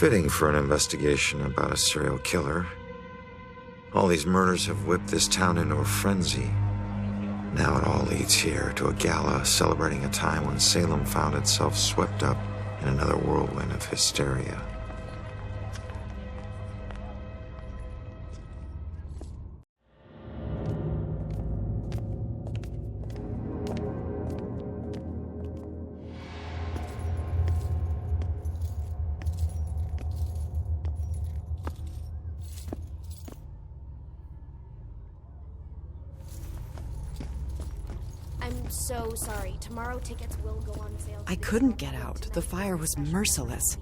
Fitting for an investigation about a serial killer. All these murders have whipped this town into a frenzy. Now it all leads here to a gala celebrating a time when Salem found itself swept up in another whirlwind of hysteria. I'm so sorry. Tomorrow tickets will go on sale. I couldn't get out. The fire was merciless.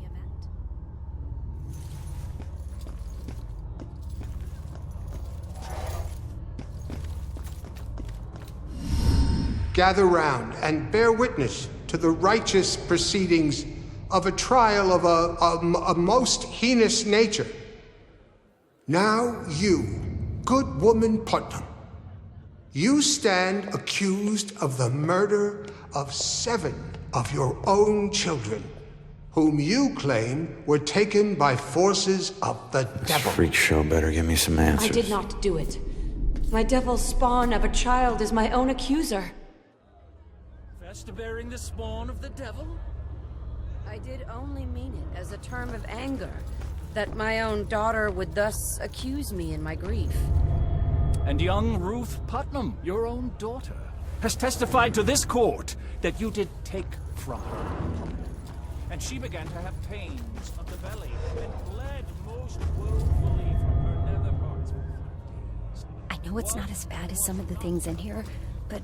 Gather round and bear witness to the righteous proceedings of a trial of a most heinous nature. Now you, good woman Putnam, you stand accused of the murder of 7 of your own children, whom you claim were taken by forces of the devil. This freak show better give me some answers. I did not do it. My devil spawn of a child is my own accuser. To bearing the spawn of the devil? I did only mean it as a term of anger, that my own daughter would thus accuse me in my grief. And young Ruth Putnam, your own daughter, has testified to this court that you did take from her. And she began to have pains of the belly and bled most woefully from her nether parts. I know it's not as bad as some of the things in here, but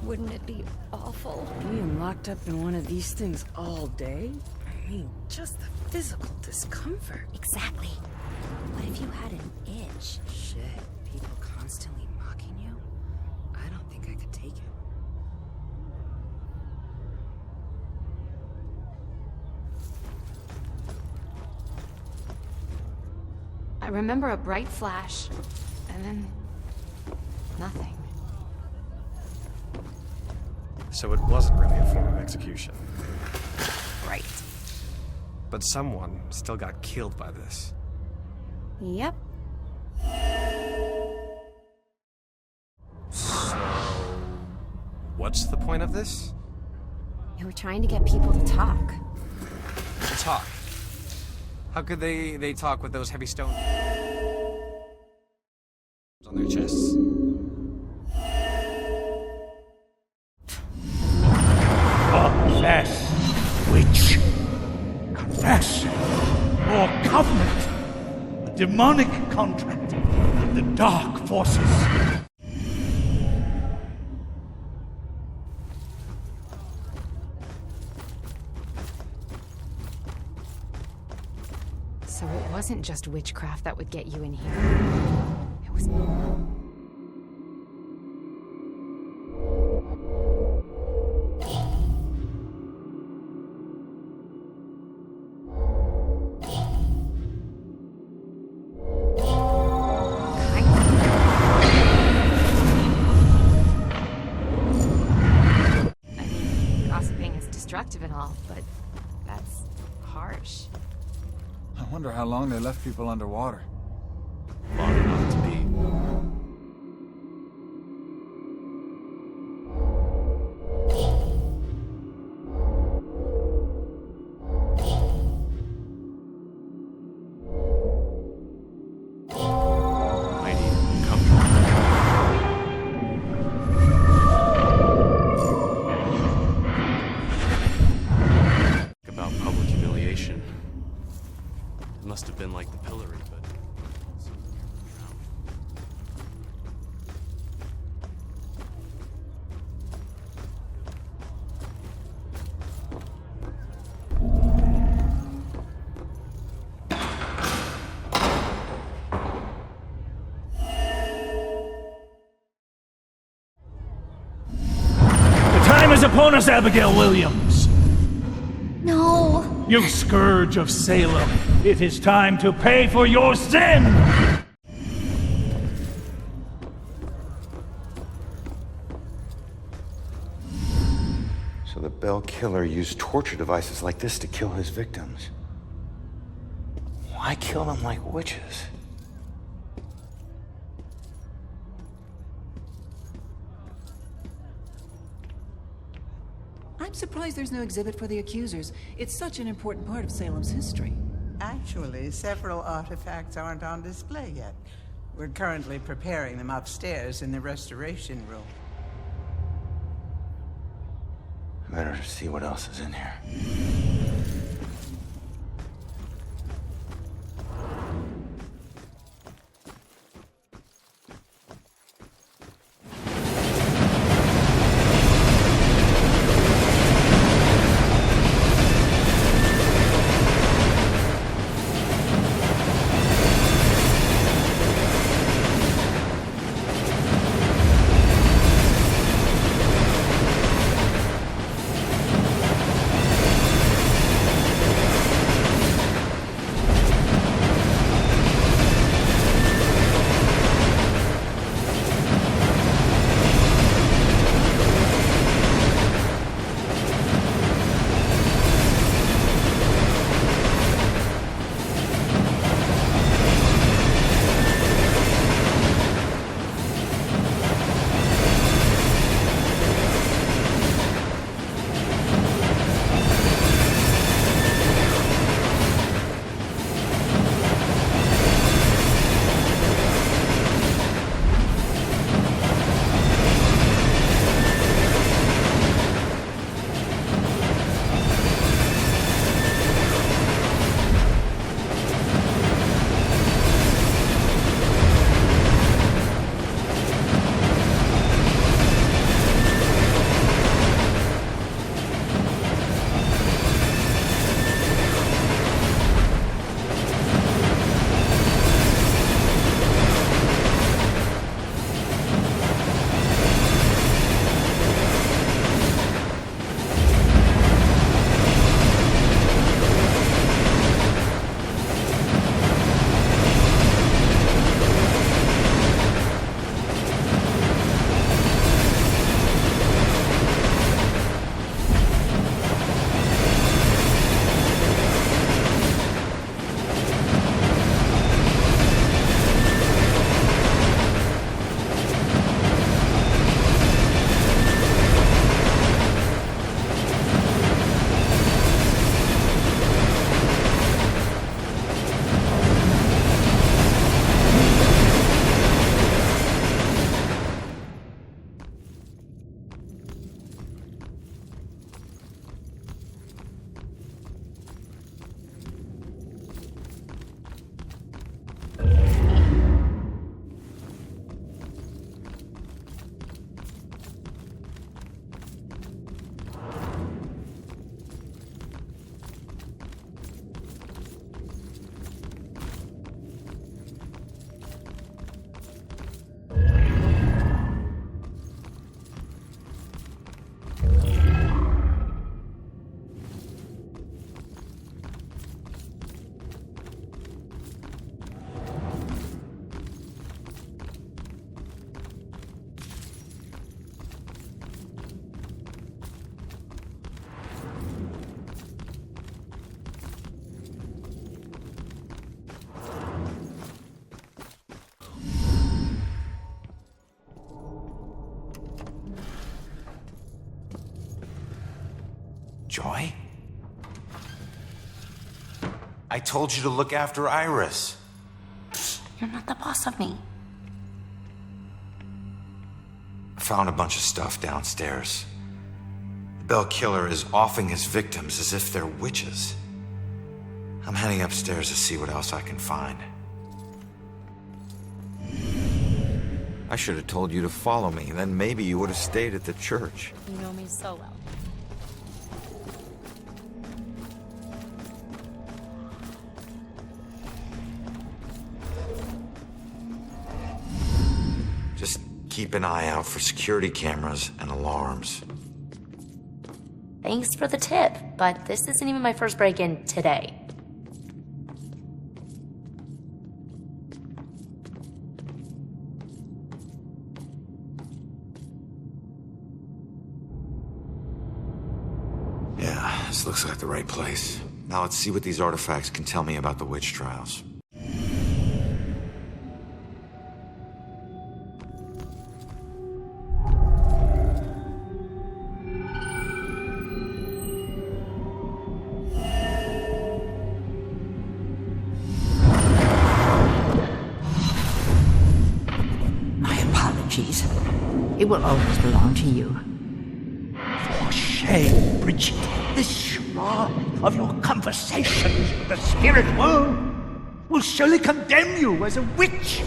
wouldn't it be awful? Being locked up in one of these things all day? I mean, just the physical discomfort. Exactly. What if you had an itch? Shit, people constantly mocking you? I don't think I could take it. I remember a bright flash, and then nothing. So it wasn't really a form of execution. Right. But someone still got killed by this. Yep. So, what's the point of this? You were trying to get people to talk. To talk. How could they talk with those heavy stones on their chests? Confess, witch. Confess, or covenant. A demonic contract with the dark forces. So it wasn't just witchcraft that would get you in here. It was more. And all, but that's harsh. I wonder how long they left people underwater. Long enough to be. Must have been like the pillory, but... The time is upon us, Abigail Williams. No! You scourge of Salem, it is time to pay for your sin! So the Bell killer used torture devices like this to kill his victims. Why kill them like witches? I'm surprised there's no exhibit for the accusers. It's such an important part of Salem's history. Actually, several artifacts aren't on display yet. We're currently preparing them upstairs in the restoration room. I better see what else is in here. Joy? I told you to look after Iris. You're not the boss of me. I found a bunch of stuff downstairs. The Bell Killer is offing his victims as if they're witches. I'm heading upstairs to see what else I can find. I should have told you to follow me, then maybe you would have stayed at the church. You know me so well. Just keep an eye out for security cameras and alarms. Thanks for the tip, but this isn't even my first break-in today. Yeah, this looks like the right place. Now let's see what these artifacts can tell me about the witch trials. My apologies. It will always belong to you. For shame, Bridget. This charade of your conversations with the spirit world will surely condemn you as a witch.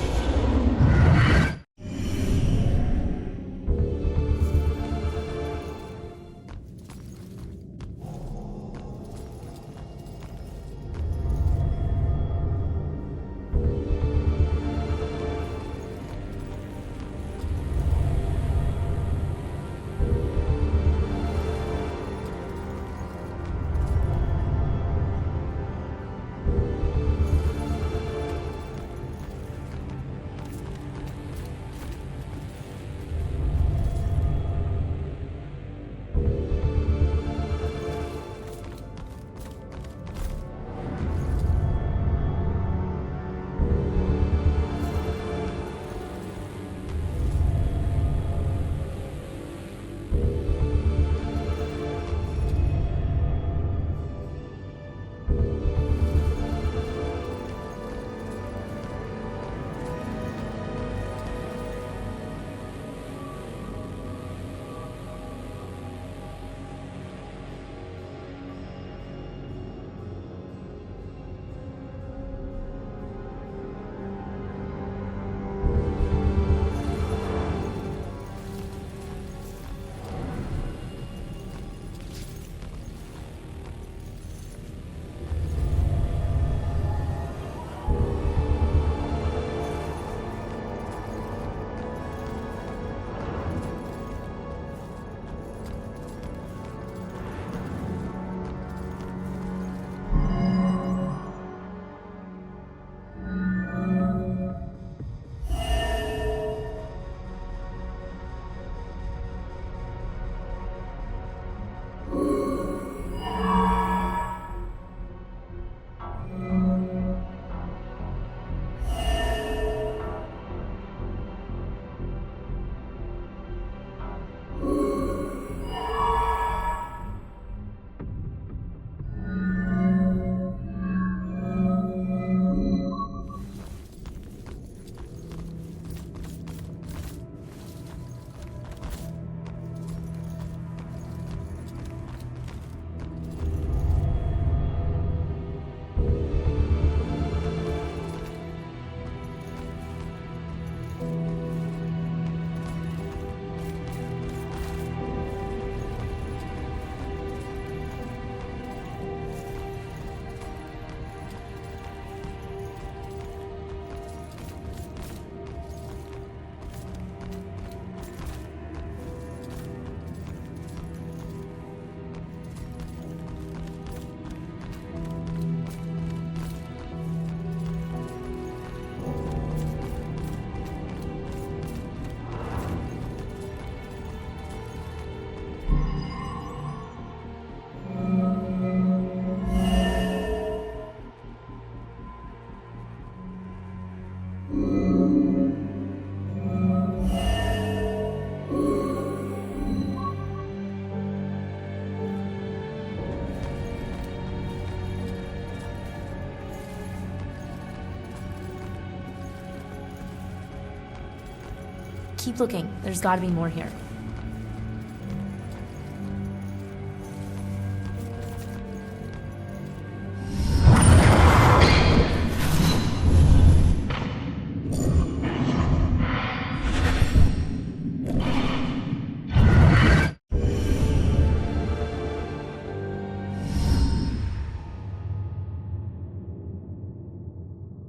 Keep looking. There's gotta be more here.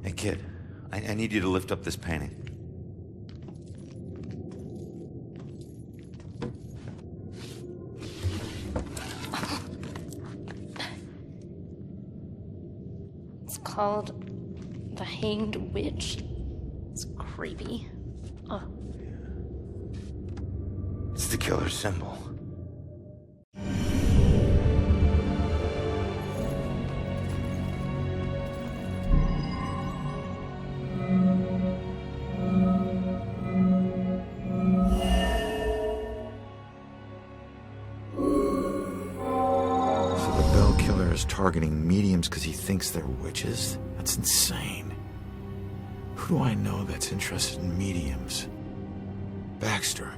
Hey, kid. I need you to lift up this painting. Called the Hanged Witch. It's creepy. Oh. It's the killer's symbol. targeting mediums because he thinks they're witches? That's insane. Who do I know that's interested in mediums? Baxter.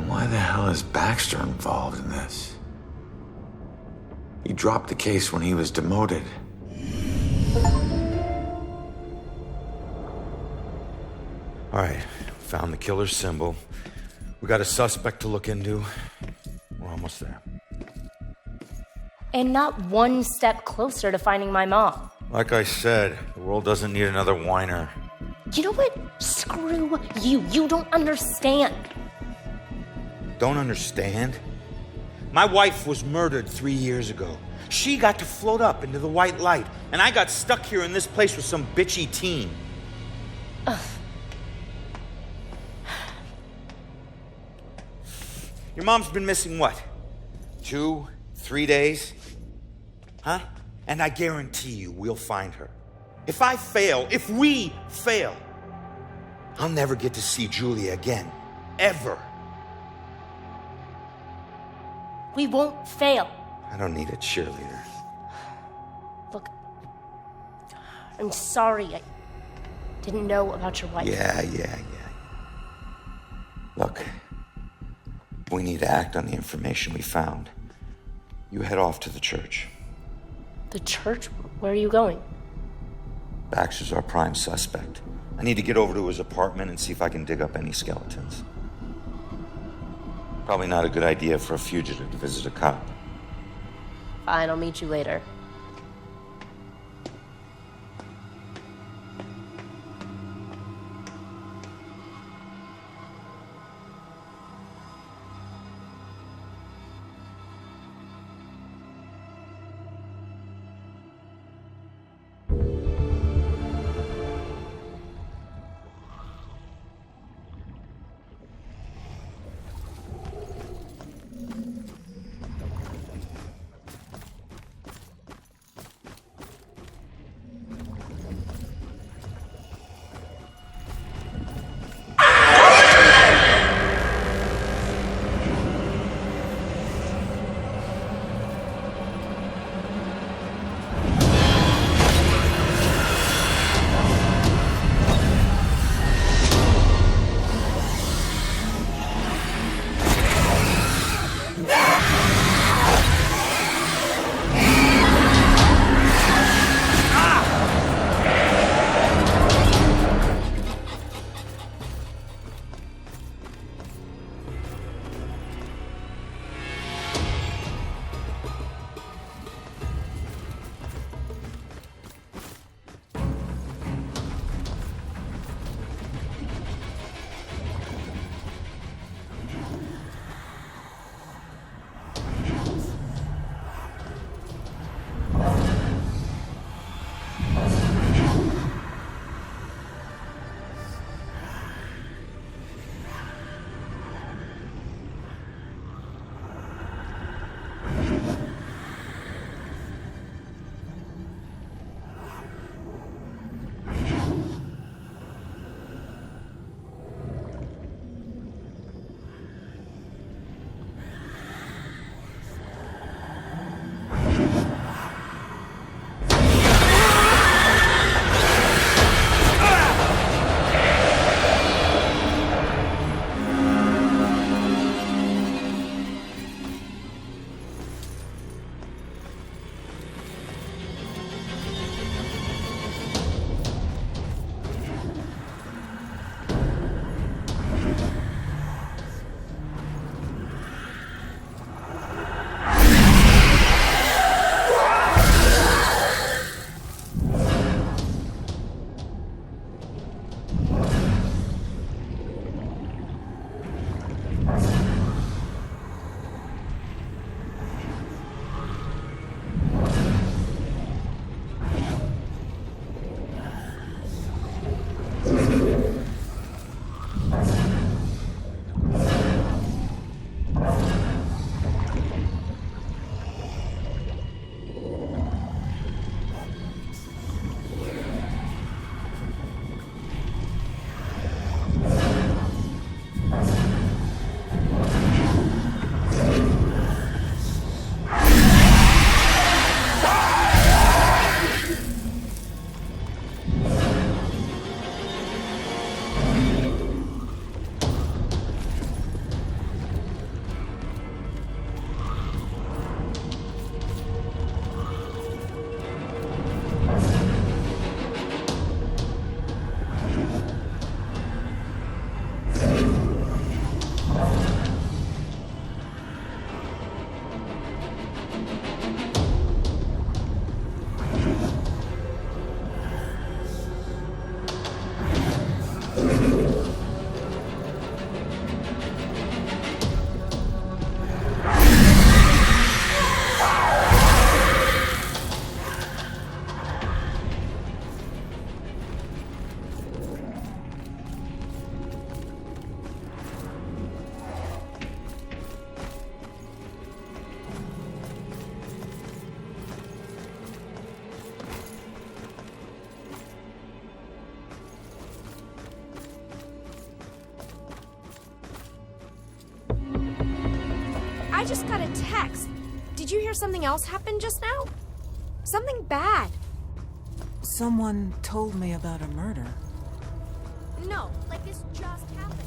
Why the hell is Baxter involved in this? He dropped the case when he was demoted. All right, found the killer's symbol. We got a suspect to look into. We're almost there. And not one step closer to finding my mom. Like I said, the world doesn't need another whiner. You know what? Screw you. You don't understand. Don't understand? My wife was murdered 3 years ago. She got to float up into the white light, and I got stuck here in this place with some bitchy teen. Ugh. Your mom's been missing what? 2, 3 days? Huh? And I guarantee you we'll find her. If I fail, if we fail, I'll never get to see Julia again. Ever. We won't fail. I don't need a cheerleader. Look, I'm sorry. I didn't know about your wife. Yeah. Look, we need to act on the information we found. You head off to the church. The church? Where are you going? Baxter's our prime suspect. I need to get over to his apartment and see if I can dig up any skeletons. Probably not a good idea for a fugitive to visit a cop. Fine, I'll meet you later. I just got a text. Did you hear something else happen just now? Something bad. Someone told me about a murder. No, like this just happened.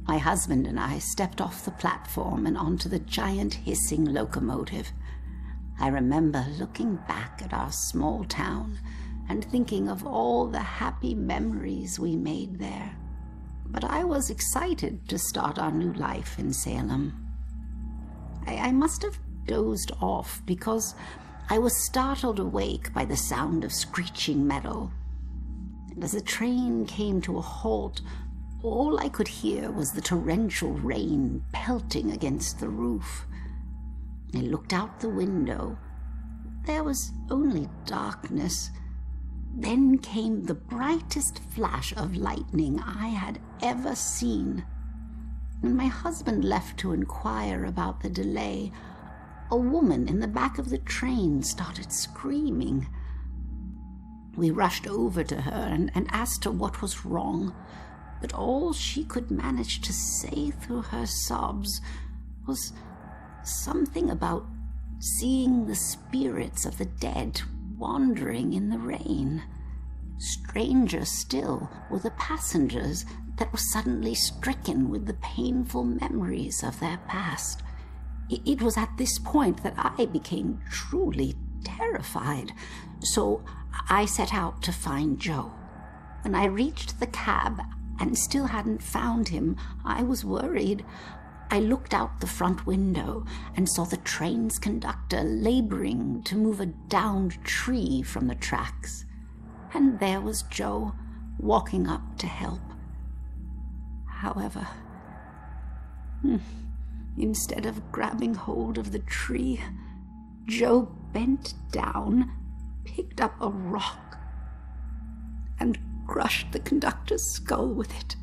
My husband and I stepped off the platform and onto the giant hissing locomotive. I remember looking back at our small town and thinking of all the happy memories we made there. But I was excited to start our new life in Salem. I must have dozed off because I was startled awake by the sound of screeching metal. And as the train came to a halt, all I could hear was the torrential rain pelting against the roof. I looked out the window. There was only darkness. Then came the brightest flash of lightning I had ever seen. When my husband left to inquire about the delay, a woman in the back of the train started screaming. We rushed over to her and asked her what was wrong, but all she could manage to say through her sobs was something about seeing the spirits of the dead wandering in the rain. Stranger still were the passengers that were suddenly stricken with the painful memories of their past. It was at this point that I became truly terrified, so I set out to find Joe. When I reached the cab and still hadn't found him, I was worried. I looked out the front window and saw the train's conductor laboring to move a downed tree from the tracks. And there was Joe, walking up to help. However, instead of grabbing hold of the tree, Joe bent down, picked up a rock, and crushed the conductor's skull with it.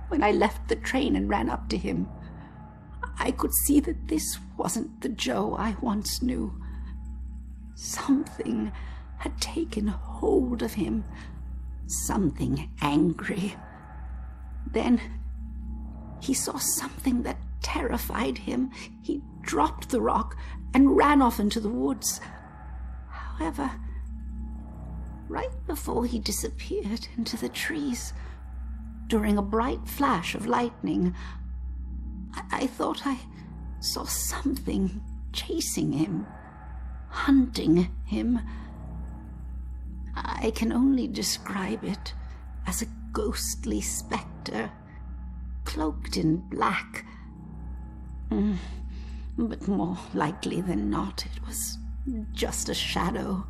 When I left the train and ran up to him, I could see that this wasn't the Joe I once knew. Something had taken hold of him, something angry. Then he saw something that terrified him. He dropped the rock and ran off into the woods. However, right before he disappeared into the trees, during a bright flash of lightning, I thought I saw something chasing him, hunting him. I can only describe it as a ghostly spectre, cloaked in black. But more likely than not, it was just a shadow.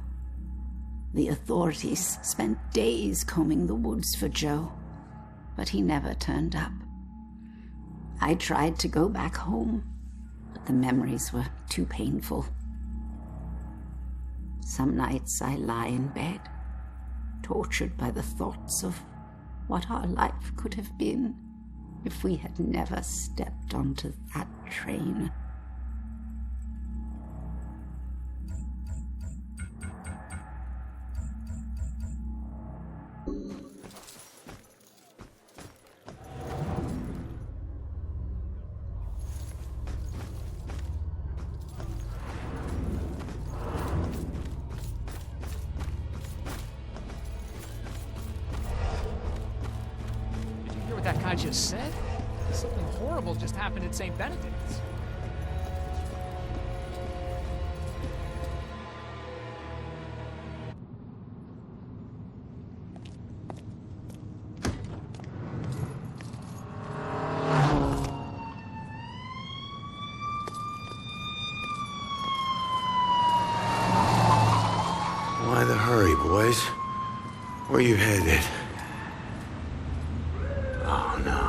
The authorities spent days combing the woods for Joe, but he never turned up. I tried to go back home, but the memories were too painful. Some nights I lie in bed, tortured by the thoughts of what our life could have been if we had never stepped onto that train. That guy just said? Something horrible just happened at St. Benedict's. Why the hurry, boys? Where you headed? Oh, no.